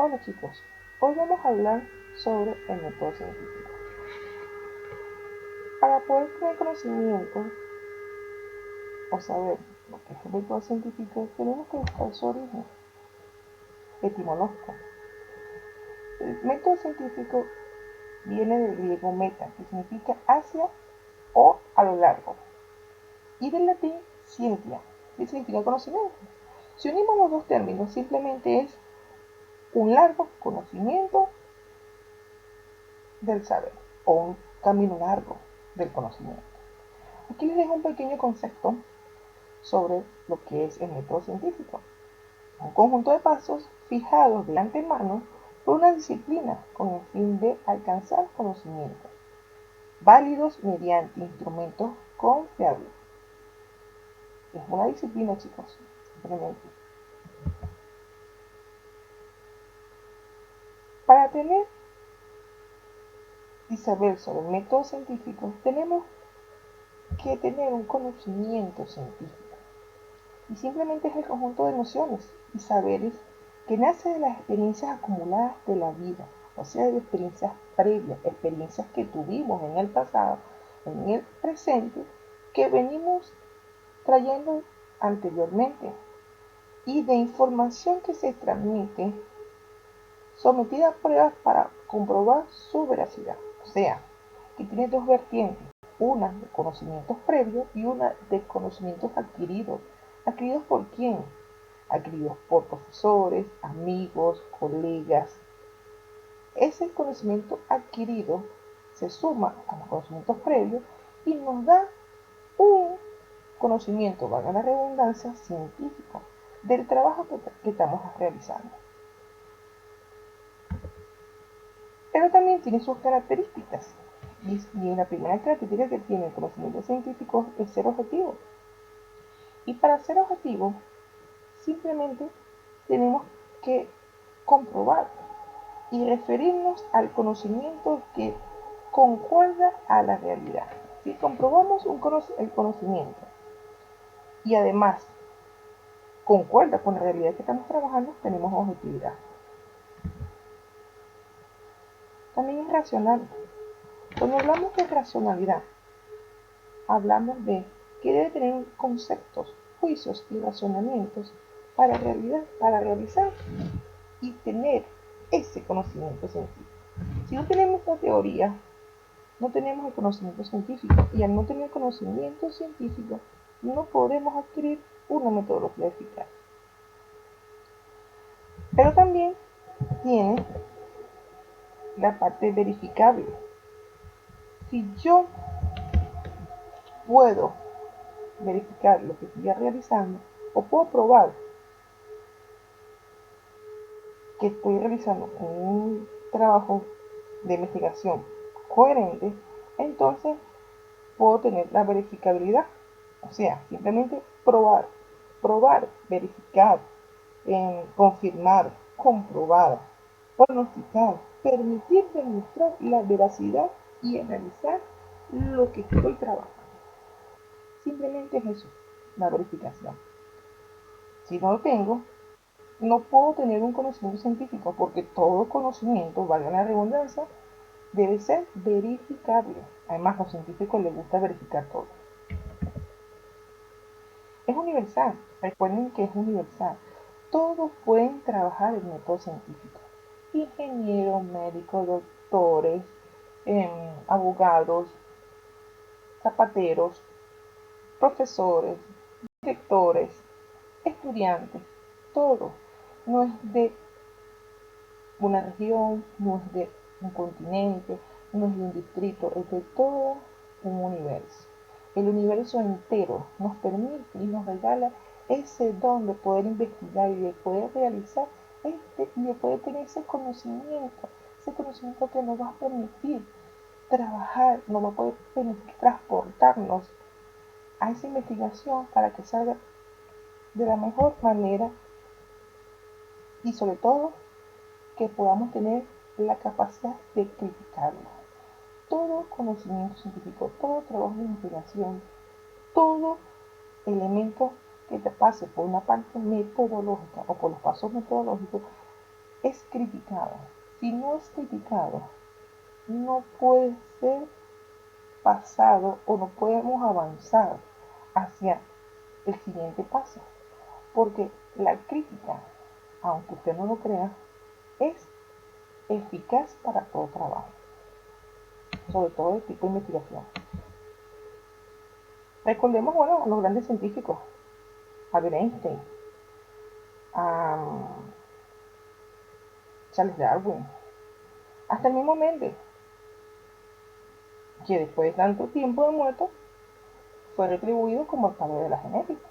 Hola chicos, hoy vamos a hablar sobre el método científico. Para poder tener conocimiento o saber lo que es el método científico, tenemos que buscar su origen etimológico. El método científico viene del griego meta, que significa hacia o a lo largo, y del latín scientia, que significa conocimiento. Si unimos los dos términos, simplemente es un largo conocimiento del saber o un camino largo del conocimiento. Aquí les dejo un pequeño concepto sobre lo que es el método científico. Un conjunto de pasos fijados de antemano por una disciplina con el fin de alcanzar conocimientos válidos mediante instrumentos confiables. Es una disciplina, chicos, simplemente. Para tener y saber sobre el método científico, tenemos que tener un conocimiento científico. Y simplemente es el conjunto de nociones y saberes que nace de las experiencias acumuladas de la vida, o sea, de experiencias previas, experiencias que tuvimos en el pasado, en el presente, que venimos trayendo anteriormente, y de información que se transmite sometida a pruebas para comprobar su veracidad. O sea, que tiene dos vertientes, una de conocimientos previos y una de conocimientos adquiridos. ¿Adquiridos por quién? Adquiridos por profesores, amigos, colegas. Ese conocimiento adquirido se suma a los conocimientos previos y nos da un conocimiento, valga la redundancia, científico del trabajo que estamos realizando. Pero también tiene sus características. Y la primera característica que tiene el conocimiento científico es ser objetivo. Y para ser objetivo, simplemente tenemos que comprobar y referirnos al conocimiento que concuerda a la realidad. Si comprobamos el conocimiento y además concuerda con la realidad que estamos trabajando, tenemos objetividad. También es racional. Cuando hablamos de racionalidad, hablamos de que debe tener conceptos, juicios y razonamientos para realizar y tener ese conocimiento científico. Si no tenemos la teoría, no tenemos el conocimiento científico, y al no tener conocimiento científico no podemos adquirir una metodología eficaz. Pero también tiene la parte verificable. Si yo puedo verificar lo que estoy realizando o puedo probar que estoy realizando un trabajo de investigación coherente, entonces puedo tener la verificabilidad. O sea, simplemente probar, verificar, confirmar, comprobar, pronosticar, permitir demostrar la veracidad y analizar lo que estoy trabajando. Simplemente es eso, la verificación. Si no lo tengo, no puedo tener un conocimiento científico porque todo conocimiento, valga la redundancia, debe ser verificable. Además, a los científicos les gusta verificar todo. Es universal, recuerden que es universal. Todos pueden trabajar en método científico. Ingenieros, médicos, doctores, abogados, zapateros, profesores, directores, estudiantes, todo. No es de una región, no es de un continente, no es de un distrito, es de todo un universo. El universo entero nos permite y nos regala ese don de poder investigar y de poder realizar y de poder tener ese conocimiento que nos va a permitir trabajar, nos va a poder permitir transportarnos a esa investigación para que salga de la mejor manera y sobre todo que podamos tener la capacidad de criticarlo. Todo conocimiento científico, todo trabajo de investigación, todo elemento que te pase por una parte metodológica o por los pasos metodológicos es criticado. Si no es criticado, no puede ser pasado o no podemos avanzar hacia el siguiente paso. Porque la crítica, aunque usted no lo crea, es eficaz para todo trabajo, sobre todo el tipo de investigación. Recordemos, bueno, a los grandes científicos, Albert Einstein, a Charles Darwin, hasta el mismo Mendel, que después de tanto tiempo de muerto, fue retribuido como el padre de la genética.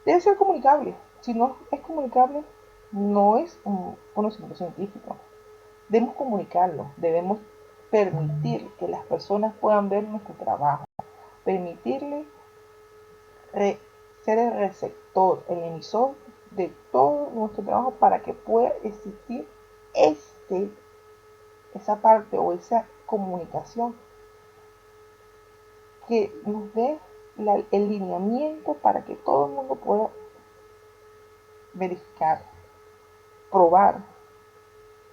Debe ser comunicable. Si no es comunicable, no es un conocimiento científico. Debemos comunicarlo, debemos permitir que las personas puedan ver nuestro trabajo, permitirle ser el receptor, el emisor de todo nuestro trabajo para que pueda existir esa parte o esa comunicación que nos dé el lineamiento para que todo el mundo pueda verificar, probar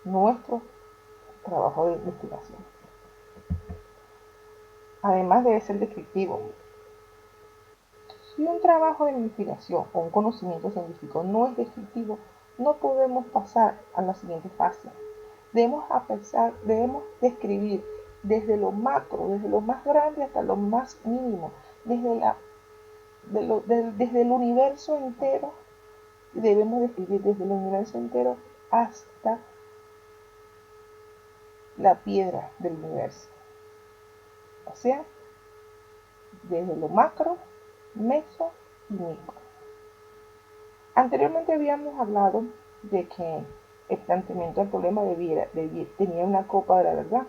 nuestro trabajo de investigación. Además debe ser descriptivo. Si un trabajo de investigación o un conocimiento científico no es descriptivo, no podemos pasar a la siguiente fase. Debemos describir desde lo macro, desde lo más grande hasta lo más mínimo, desde el universo entero, debemos describir desde el universo entero hasta la piedra del universo. O sea, desde lo macro, meso y micro. Anteriormente habíamos hablado de que el planteamiento del problema tenía una copa de la verdad,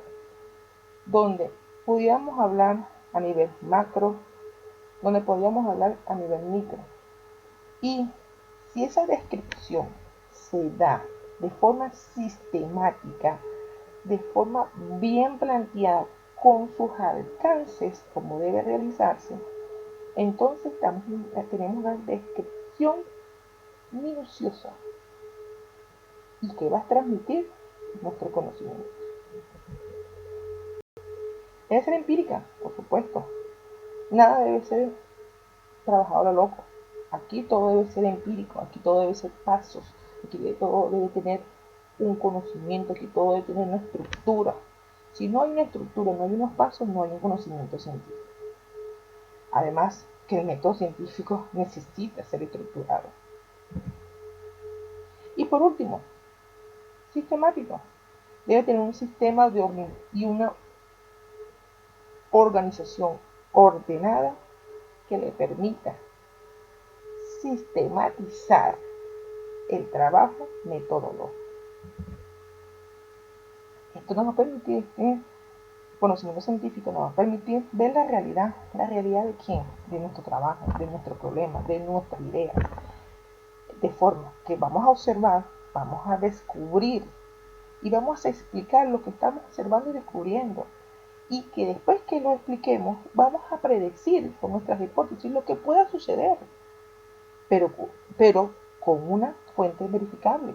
donde pudiéramos hablar a nivel macro, donde podíamos hablar a nivel micro. Y si esa descripción se da de forma sistemática, de forma bien planteada, con sus alcances, como debe realizarse, entonces tenemos una descripción minuciosa y que va a transmitir nuestro conocimiento. Debe ser empírica, por supuesto. Nada debe ser trabajado a lo loco. Aquí todo debe ser empírico, aquí todo debe ser pasos, aquí todo debe tener un conocimiento, aquí todo debe tener una estructura. Si no hay una estructura, no hay unos pasos, no hay un conocimiento científico. Además, que el método científico necesita ser estructurado. Y por último, sistemático. Debe tener un sistema de orden y una organización ordenada que le permita sistematizar el trabajo metodológico. Esto nos va a permitir, conocimiento científico nos va a permitir ver la realidad de quién, de nuestro trabajo, de nuestro problema, de nuestra idea, de forma que vamos a observar, vamos a descubrir y vamos a explicar lo que estamos observando y descubriendo. Y que después que lo expliquemos, vamos a predecir con nuestras hipótesis lo que pueda suceder, pero con una fuente verificable,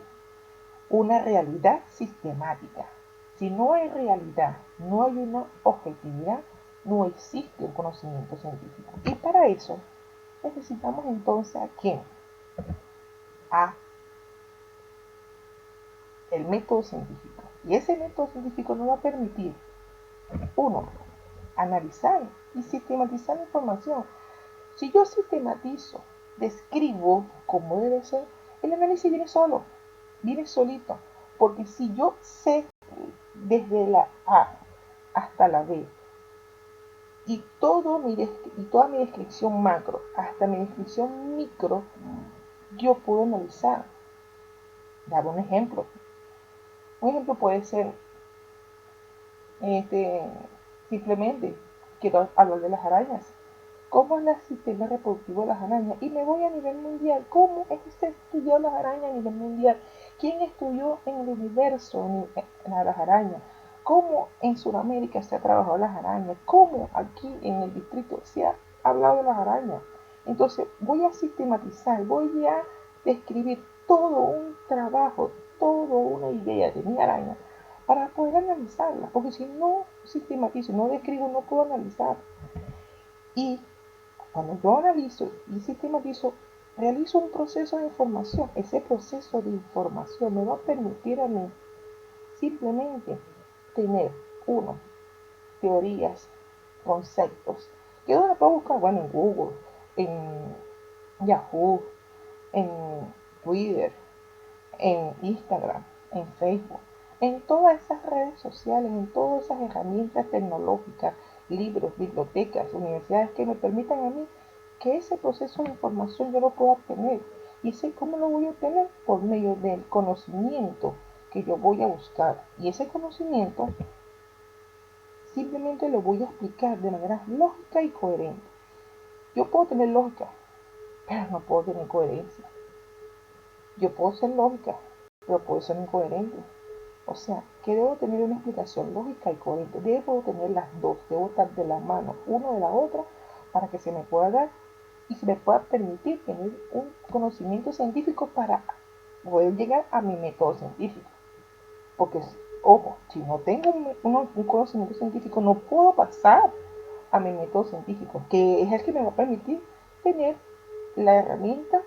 una realidad sistemática. Si no hay realidad, no hay una objetividad, no existe un conocimiento científico. Y para eso necesitamos entonces ¿a quién? A el método científico. Y ese método científico nos va a permitir, uno, analizar y sistematizar la información. Si yo sistematizo, describo cómo debe ser, el análisis viene solo, viene solito. Porque si yo sé desde la A hasta la B y toda mi descripción macro hasta mi descripción micro, yo puedo analizar. Dar un ejemplo. Un ejemplo puede ser simplemente quiero hablar de las arañas. ¿Cómo es el sistema reproductivo de las arañas? Y me voy a nivel mundial. ¿Cómo es que se estudió las arañas a nivel mundial? ¿Quién estudió en el universo las arañas? ¿Cómo en Sudamérica se ha trabajado las arañas? ¿Cómo aquí en el distrito se ha hablado de las arañas? Entonces voy a sistematizar, voy a describir todo un trabajo, toda una idea de mi araña para poder analizarla, porque si no sistematizo, no describo, no puedo analizar. Y cuando yo analizo y sistematizo, realizo un proceso de información. Ese proceso de información me va a permitir a mí simplemente tener, uno, teorías, conceptos, que donde puedo buscar, bueno, en Google, en Yahoo, en Twitter, en Instagram, en Facebook, en todas esas redes sociales, en todas esas herramientas tecnológicas, libros, bibliotecas, universidades que me permitan a mí que ese proceso de información yo lo pueda obtener. ¿Y sé cómo lo voy a obtener? Por medio del conocimiento que yo voy a buscar. Y ese conocimiento simplemente lo voy a explicar de manera lógica y coherente. Yo puedo tener lógica, pero no puedo tener coherencia. Yo puedo ser lógica, pero puedo ser incoherente. O sea, que debo tener una explicación lógica y coherente. Debo tener las dos, debo estar de la mano una de la otra para que se me pueda dar y se me pueda permitir tener un conocimiento científico para poder llegar a mi método científico. Porque, ojo, si no tengo un conocimiento científico, no puedo pasar a mi método científico, que es el que me va a permitir tener la herramienta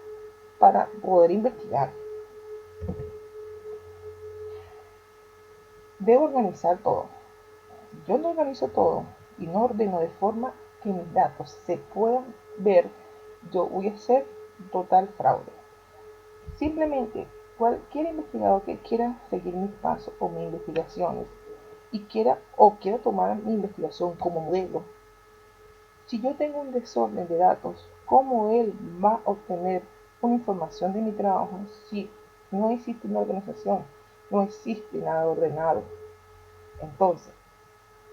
para poder investigar. Debo organizar todo. Si yo no organizo todo y no ordeno de forma que mis datos se puedan ver, yo voy a hacer total fraude. Simplemente cualquier investigador que quiera seguir mis pasos o mis investigaciones y quiera tomar mi investigación como modelo, si yo tengo un desorden de datos, ¿cómo él va a obtener una información de mi trabajo si no existe una organización, no existe nada ordenado? Entonces,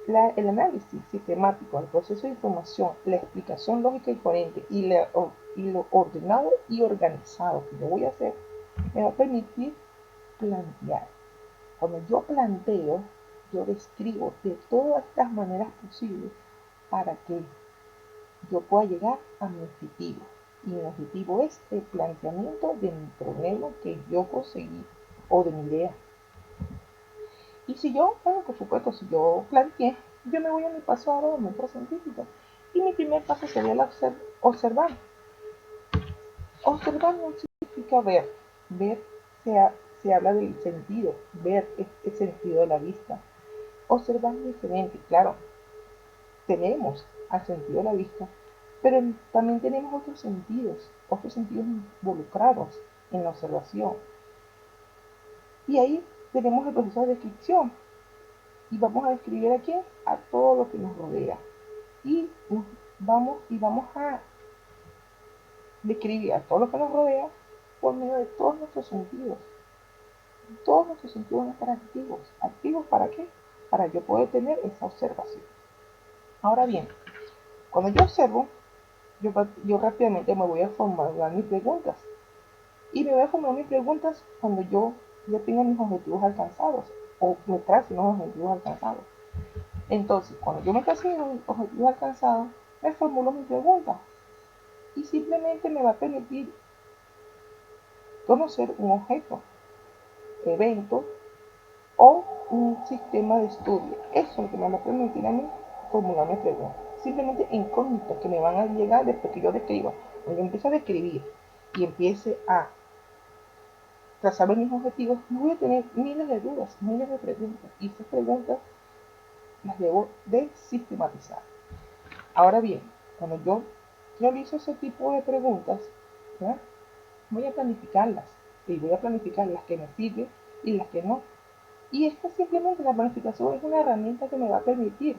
el análisis sistemático del proceso de información, la explicación lógica y coherente y lo ordenado y organizado que yo voy a hacer, me va a permitir plantear. Cuando yo planteo, yo describo de todas estas maneras posibles para que yo pueda llegar a mi objetivo. Y mi objetivo es el planteamiento de mi problema que yo conseguí o de mi idea. Y si yo, bueno, por supuesto, si yo planteé, yo me voy a mi paso ahora de método científico. Y mi primer paso sería el observar. Observar no significa ver. Ver se habla del sentido. Ver es el sentido de la vista. Observar es diferente, claro. Tenemos al sentido de la vista, pero también tenemos otros sentidos involucrados en la observación. Y ahí tenemos el proceso de descripción. Y vamos a describir aquí a todo lo que nos rodea. Y vamos a describir a todo lo que nos rodea por medio de todos nuestros sentidos. Todos nuestros sentidos van a estar activos. ¿Activos para qué? Para yo poder tener esa observación. Ahora bien, cuando yo observo, yo rápidamente me voy a formular mis preguntas. Y me voy a formular mis preguntas cuando yo ya tenga mis objetivos alcanzados o me trace unos objetivos alcanzados. Entonces, cuando yo me trace mis objetivos alcanzados, me formulo mi pregunta y simplemente me va a permitir conocer un objeto, evento o un sistema de estudio. Eso es lo que me va a permitir a mí formular mis preguntas. Simplemente incógnitas que me van a llegar después que yo describa. Cuando yo empiece a describir y empiece a trazar mis objetivos, voy a tener miles de dudas, miles de preguntas. Y esas preguntas las debo de sistematizar. Ahora bien, cuando yo realizo ese tipo de preguntas, ¿ya? Voy a planificarlas. Y voy a planificar las que me sirven y las que no. Y esta simplemente la planificación es una herramienta que me va a permitir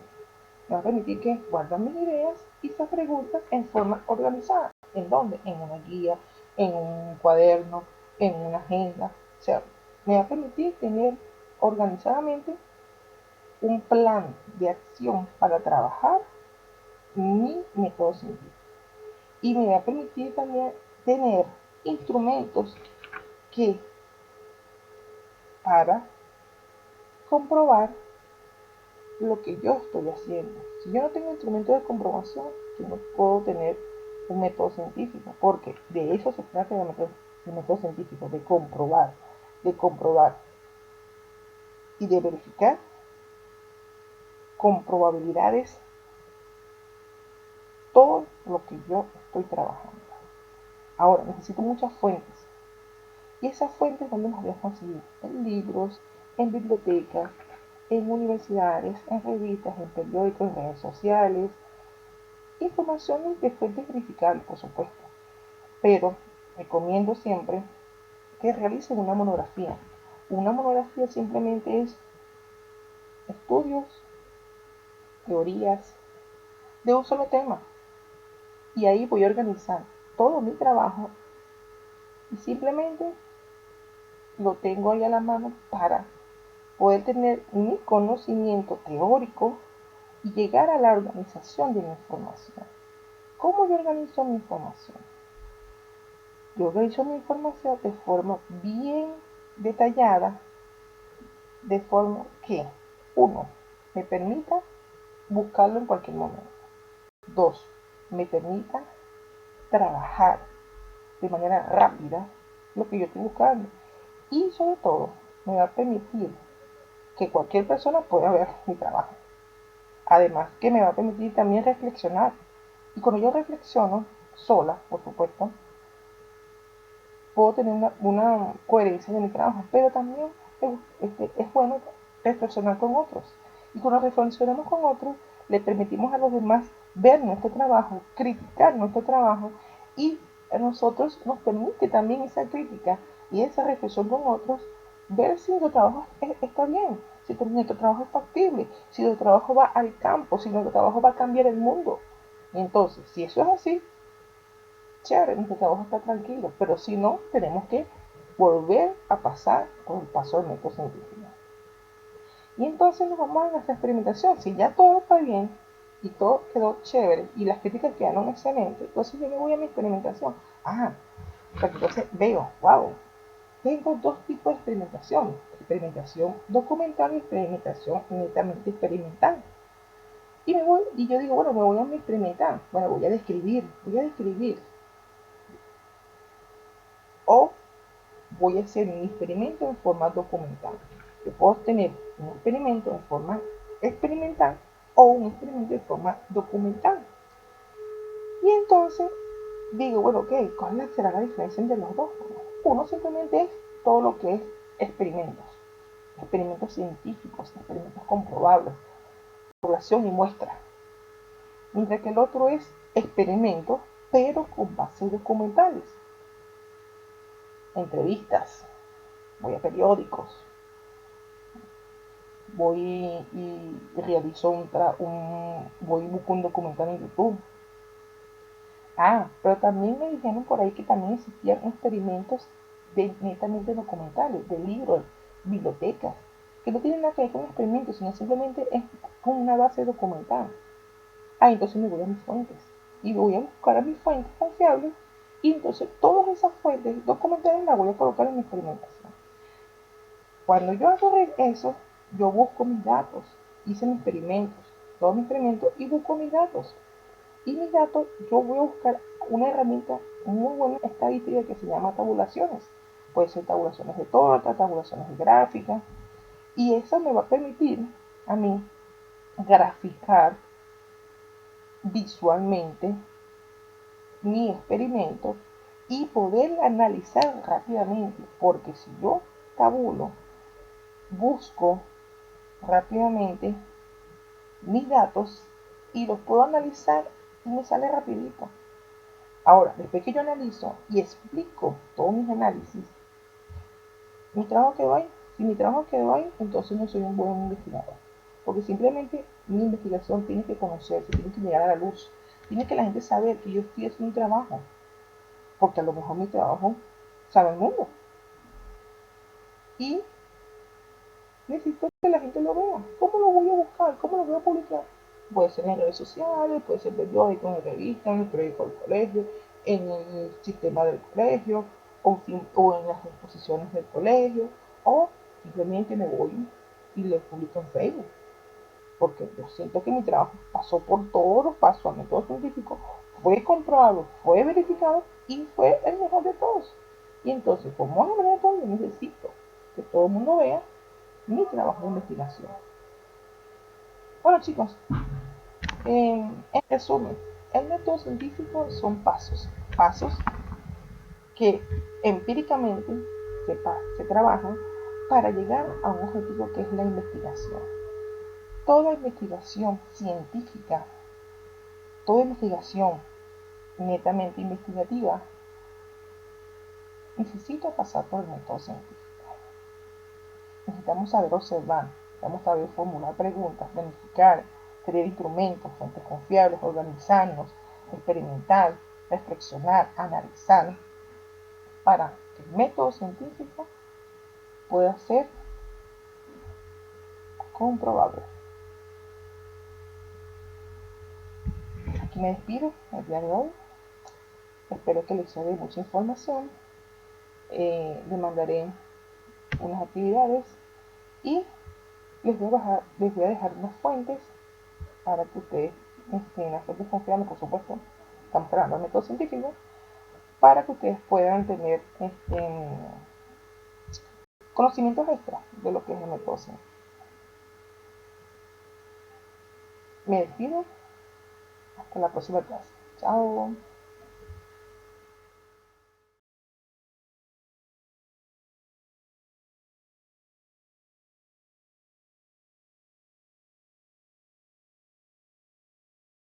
que guarde mis ideas y esas preguntas en forma organizada. ¿En dónde? En una guía, en un cuaderno, en una agenda. O sea, me va a permitir tener organizadamente un plan de acción para trabajar mi método científico. Y me va a permitir también tener instrumentos que para comprobar lo que yo estoy haciendo. Si yo no tengo instrumentos de comprobación, yo no puedo tener un método científico, porque de eso se trata el método científico, de comprobar, de comprobar y de verificar con probabilidades todo lo que yo estoy trabajando. Ahora, necesito muchas fuentes. Y esas fuentes, ¿dónde las voy a conseguir? En libros, en bibliotecas, en universidades, en revistas, en periódicos, en redes sociales. Informaciones de fuentes verificables, por supuesto. Pero recomiendo siempre que realicen una monografía. Una monografía simplemente es estudios, teorías de un solo tema. Y ahí voy a organizar todo mi trabajo y simplemente lo tengo ahí a la mano para poder tener mi conocimiento teórico y llegar a la organización de mi información. ¿Cómo yo organizo mi información? Yo organizo mi información de forma bien detallada, de forma que, uno, me permita buscarlo en cualquier momento. Dos, me permita trabajar de manera rápida lo que yo estoy buscando. Y sobre todo, me va a permitir que cualquier persona pueda ver mi trabajo. Además, que me va a permitir también reflexionar. Y cuando yo reflexiono, sola, por supuesto, puedo tener una coherencia de mi trabajo. Pero también es bueno reflexionar con otros. Y cuando reflexionamos con otros, le permitimos a los demás ver nuestro trabajo, criticar nuestro trabajo y a nosotros nos permite también esa crítica y esa reflexión con otros, ver si nuestro trabajo está bien, si nuestro trabajo es factible, si nuestro trabajo va al campo, si nuestro trabajo va a cambiar el mundo. Y entonces, si eso es así, chévere, nuestro trabajo está tranquilo, pero si no, tenemos que volver a pasar por el paso del método científico. Y entonces nos vamos a nuestra experimentación. Si ya todo está bien y todo quedó chévere y las críticas quedaron excelentes, entonces yo me voy a mi experimentación. Pero entonces veo, wow, tengo dos tipos de experimentación. Experimentación documental y experimentación netamente experimental. Y yo digo, bueno, me voy a mi experimental. Bueno, voy a describir. O voy a hacer un experimento en forma documental. Yo puedo tener un experimento en forma experimental o un experimento en forma documental. Y entonces digo, bueno, ok, ¿cuál será la diferencia entre los dos? Uno simplemente es todo lo que es experimentos, experimentos científicos, experimentos comprobables, población y muestra. Mientras que el otro es experimentos, pero con bases documentales, entrevistas, voy a periódicos, voy y realizo voy y busco un documental en YouTube. Pero también me dijeron por ahí que también existían experimentos netamente documentales, de libros, bibliotecas, que no tienen nada que ver con experimentos, sino simplemente es con una base documental. Entonces me voy a mis fuentes y voy a buscar a mis fuentes confiables y entonces todas esas fuentes documentales las voy a colocar en mi experimentación. Cuando yo hago eso, yo busco mis datos, hice mis experimentos, todos mis experimentos y busco mis datos. Y mis datos, yo voy a buscar una herramienta muy buena estadística que se llama tabulaciones. Puede ser tabulaciones de torta, tabulaciones de gráficas. Y eso me va a permitir a mí graficar visualmente mi experimento y poder analizar rápidamente. Porque si yo tabulo, busco rápidamente mis datos y los puedo analizar y me sale rapidito. Ahora, después que yo analizo y explico todos mis análisis, mi trabajo quedó ahí. Si mi trabajo quedó ahí, entonces no soy un buen investigador. Porque simplemente mi investigación tiene que conocerse, tiene que llegar a la luz. Tiene que la gente saber que yo estoy haciendo un trabajo. Porque a lo mejor mi trabajo sabe el mundo. Y necesito que la gente lo vea. ¿Cómo lo voy a buscar? ¿Cómo lo voy a publicar? Puede ser en redes sociales, puede ser en periódicos, en revistas, en el periódico del colegio, en el sistema del colegio, o en las exposiciones del colegio, o simplemente me voy y lo publico en Facebook. Porque yo siento que mi trabajo pasó por todos los pasos al método científico, fue comprobado, fue verificado y fue el mejor de todos. Y entonces, como es el mejor de todos, yo necesito que todo el mundo vea mi trabajo de investigación. Bueno chicos, en resumen, el método científico son pasos que empíricamente se trabajan para llegar a un objetivo que es la investigación. Toda investigación científica, toda investigación netamente investigativa, necesita pasar por el método científico. Necesitamos saber observar, necesitamos saber formular preguntas, planificar, tener instrumentos, fuentes confiables, organizarnos, experimentar, reflexionar, analizar, para que el método científico pueda ser comprobable. Aquí me despido el día de hoy. Espero que les sea de mucha información. Les mandaré unas actividades y les voy a dejar unas fuentes para que ustedes, las fuentes confiables, por supuesto, estamos trabajando en método científico, para que ustedes puedan tener conocimientos extra de lo que es el método científico. Me despido. Hasta la próxima clase. Chao.